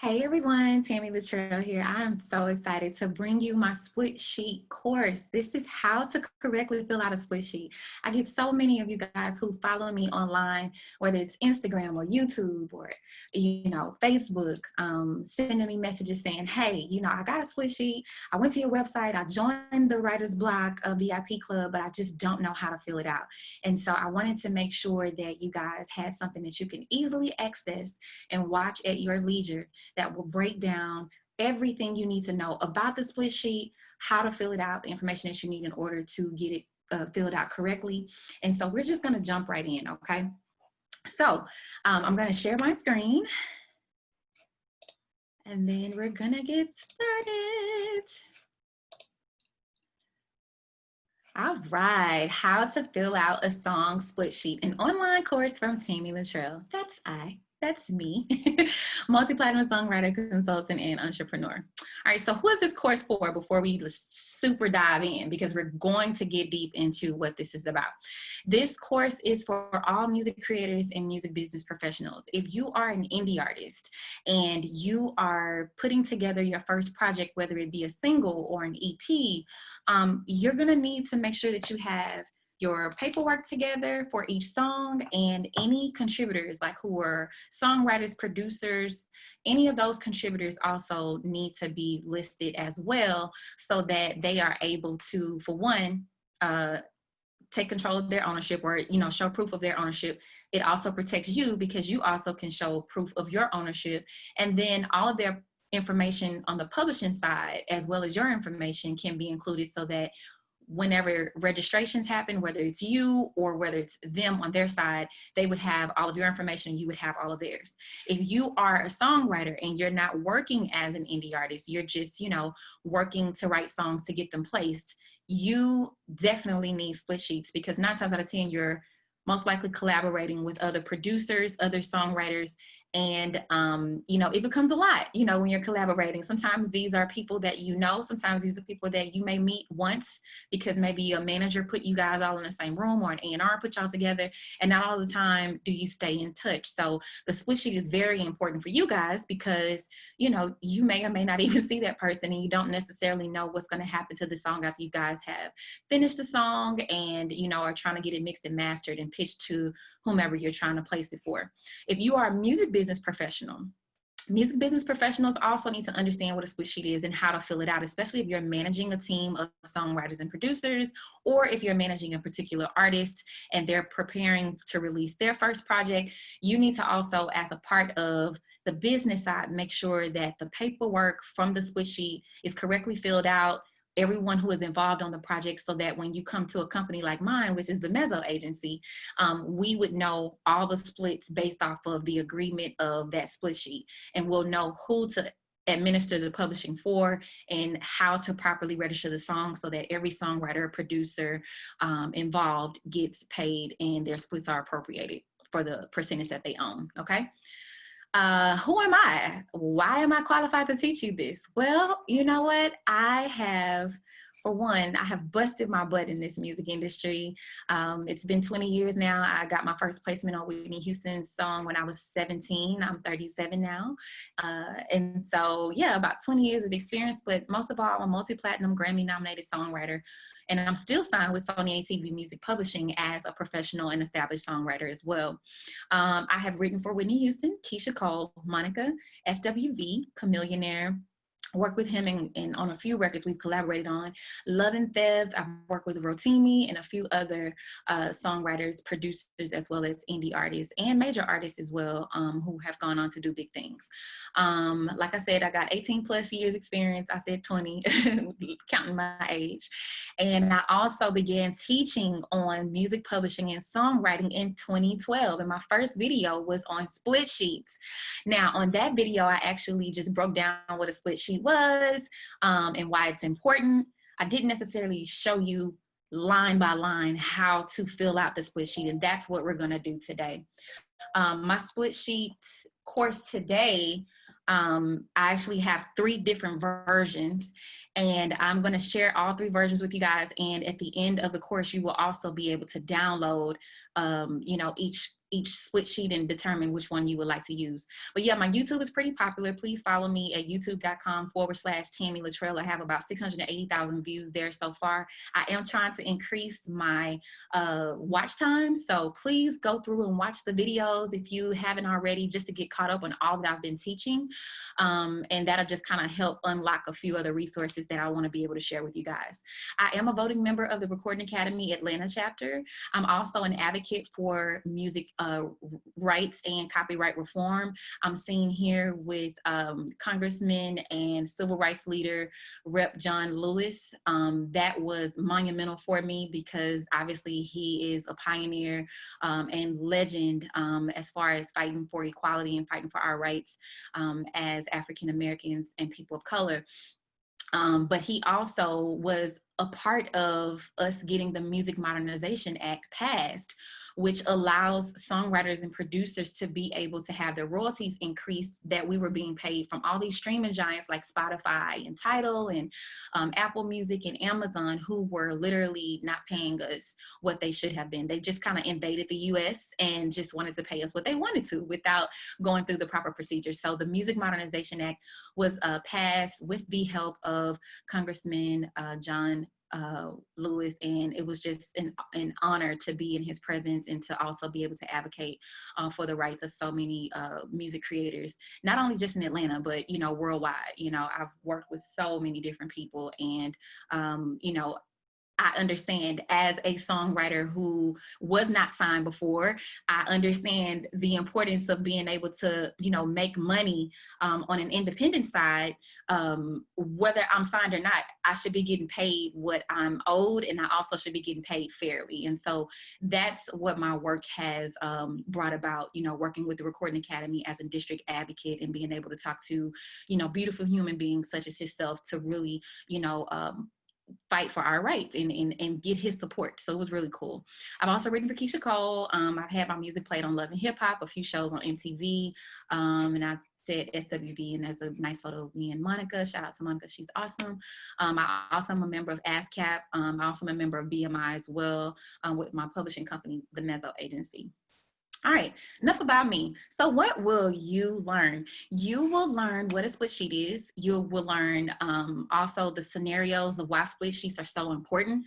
Hey everyone, Tami LaTrell here. I am so excited to bring you my split sheet course. This is how to correctly fill out a split sheet. I get so many of you guys who follow me online, whether it's Instagram or YouTube or, Facebook, sending me messages saying, hey, I got a split sheet. I went to your website. I joined the Writer's Block VIP Club, but I just don't know how to fill it out. And so I wanted to make sure that you guys had something that you can easily access and watch at your leisure that will break down everything you need to know about the split sheet, how to fill it out, the information that you need in order to get it filled out correctly. And so we're just going to jump right in, okay? So I'm going to share my screen and then we're going to get started. All right, how to fill out a song split sheet, an online course from Tami LaTrell. That's me, multi-platinum songwriter, consultant, and entrepreneur. All right, so who is this course for before we super dive in, because we're going to get deep into what this is about. This course is for all music creators and music business professionals. If you are an indie artist and you are putting together your first project, whether it be a single or an EP, you're gonna need to make sure that you have your paperwork together for each song, and any contributors, like who are songwriters, producers, any of those contributors also need to be listed as well, so that they are able to, for one, take control of their ownership, or show proof of their ownership. It also protects you because you also can show proof of your ownership, and then all of their information on the publishing side as well as your information can be included, so that whenever registrations happen, whether it's you or whether it's them on their side, they would have all of your information and you would have all of theirs. If you are a songwriter and you're not working as an indie artist, you're just, working to write songs to get them placed, you definitely need split sheets, because 9 times out of 10, you're most likely collaborating with other producers, other songwriters, and it becomes a lot, when you're collaborating. Sometimes these are people that sometimes these are people that you may meet once because maybe a manager put you guys all in the same room, or an A&R put y'all together, and not all the time do you stay in touch. So the split sheet is very important for you guys, because you may or may not even see that person, and you don't necessarily know what's going to happen to the song after you guys have finished the song and are trying to get it mixed and mastered and pitched to whomever you're trying to place it for. If you are a music business professional, music business professionals also need to understand what a split sheet is and how to fill it out, especially if you're managing a team of songwriters and producers, or if you're managing a particular artist and they're preparing to release their first project. You need to also, as a part of the business side, make sure that the paperwork from the split sheet is correctly filled out, everyone who is involved on the project, so that when you come to a company like mine, which is the Mezzo agency, we would know all the splits based off of the agreement of that split sheet, and we'll know who to administer the publishing for and how to properly register the song, so that every songwriter, producer involved gets paid and their splits are appropriated for the percentage that they own, okay? Who am I? Why am I qualified to teach you this? Well, you know what? For one, I have busted my butt in this music industry. It's been 20 years now. I got my first placement on Whitney Houston's song when I was 17. I'm 37 now. And so, yeah, about 20 years of experience, but most of all, I'm a multi-platinum Grammy-nominated songwriter. And I'm still signed with Sony ATV Music Publishing as a professional and established songwriter as well. I have written for Whitney Houston, Keisha Cole, Monica, SWV, Chameleonaire. Worked with him on a few records we've collaborated on. Love and Thebs, I've worked with Rotimi and a few other songwriters, producers, as well as indie artists and major artists as well, who have gone on to do big things. Like I said, I got 18 plus years experience. I said 20, counting my age. And I also began teaching on music publishing and songwriting in 2012. And my first video was on split sheets. Now, on that video, I actually just broke down what a split sheet was and why it's important. I didn't necessarily show you line by line how to fill out the split sheet, and that's what we're going to do today. My split sheet course today, I actually have 3 different versions, and I'm going to share all 3 versions with you guys. And at the end of the course, you will also be able to download, each each split sheet and determine which one you would like to use. But yeah, my YouTube is pretty popular. Please follow me at youtube.com/Tami LaTrell. I have about 680,000 views there so far. I am trying to increase my watch time, so please go through and watch the videos if you haven't already, just to get caught up on all that I've been teaching. And that'll just kind of help unlock a few other resources that I want to be able to share with you guys. I am a voting member of the Recording Academy Atlanta chapter. I'm also an advocate for music rights and copyright reform. I'm seen here with Congressman and Civil Rights Leader Rep. John Lewis. That was monumental for me because obviously he is a pioneer and legend as far as fighting for equality and fighting for our rights as African Americans and people of color. But he also was a part of us getting the Music Modernization Act passed, which allows songwriters and producers to be able to have their royalties increased that we were being paid from all these streaming giants like Spotify and Tidal and Apple Music and Amazon, who were literally not paying us what they should have been. They just kind of invaded the US and just wanted to pay us what they wanted to without going through the proper procedures. So the Music Modernization Act was passed with the help of Congressman John Lewis, and it was just an honor to be in his presence and to also be able to advocate for the rights of so many music creators, not only just in Atlanta, but, worldwide. I've worked with so many different people, and, I understand as a songwriter who was not signed before, I understand the importance of being able to, make money on an independent side. Whether I'm signed or not, I should be getting paid what I'm owed, and I also should be getting paid fairly. And so that's what my work has brought about, working with the Recording Academy as a district advocate and being able to talk to, beautiful human beings such as himself to really, fight for our rights and get his support. So it was really cool. I've also written for Keisha Cole. I've had my music played on Love and Hip Hop, a few shows on MTV, and I said SWB, and there's a nice photo of me and Monica. Shout out to Monica, she's awesome. I also am a member of ASCAP. I also am a member of BMI as well, with my publishing company, the Mezzo Agency. All right, enough about me. So what will you learn? You will learn what a split sheet is. You will learn also the scenarios of why split sheets are so important.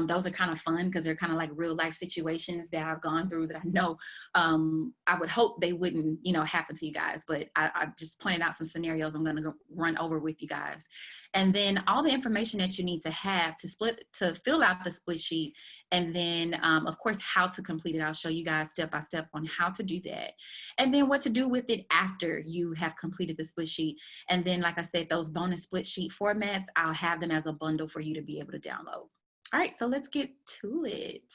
Those are kind of fun because they're kind of like real life situations that I've gone through that I know I would hope they wouldn't, happen to you guys. But I just pointed out some scenarios I'm going to run over with you guys. And then all the information that you need to have to fill out the split sheet. And then, of course, how to complete it. I'll show you guys step by step on how to do that. And then what to do with it after you have completed the split sheet. And then, like I said, those bonus split sheet formats, I'll have them as a bundle for you to be able to download. All right, so let's get to it.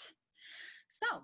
So